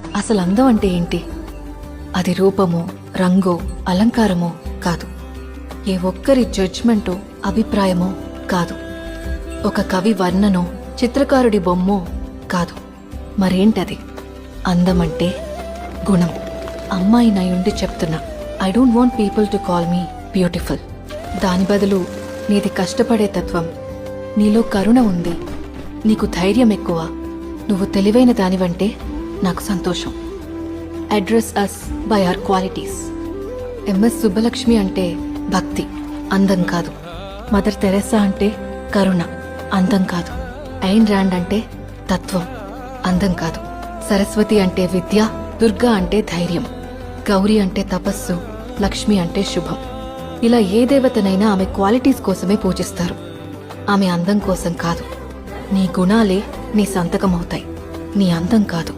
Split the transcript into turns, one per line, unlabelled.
అసలు అందం అంటే ఏంటి? అది రూపమో, రంగో, అలంకారమో కాదు. ఏ ఒక్కరి జడ్జ్మెంటో, అభిప్రాయమో కాదు. ఒక కవి వర్ణనో, చిత్రకారుడి బొమ్మో కాదు. మరేంటది? అందమంటే గుణం. అమ్మాయి నయుండి చెప్తున్నా, I don't want people to call me beautiful. దాని బదులు నీది కష్టపడే తత్వం, నీలో కరుణ ఉంది, నీకు ధైర్యం ఎక్కువ, నువ్వు తెలివైన దానివంటే నాకు సంతోషం. Address us by our qualities. M S Subbulakshmi అంటే భక్తి, అందం కాదు. మదర్ తెరెసా అంటే కరుణ, అందం కాదు. ఐన్ ర్యాండ్ అంటే తత్వం, అందం కాదు. సరస్వతి అంటే విద్య, దుర్గా అంటే ధైర్యం, గౌరీ అంటే తపస్సు, లక్ష్మి అంటే శుభం. ఇలా ఏ దేవతనైనా ఆమె క్వాలిటీస్ కోసమే పూజిస్తారు, ఆమె అందం కోసం కాదు. నీ గుణాలే నీ సంతకమవుతాయి, నీ అందం కాదు.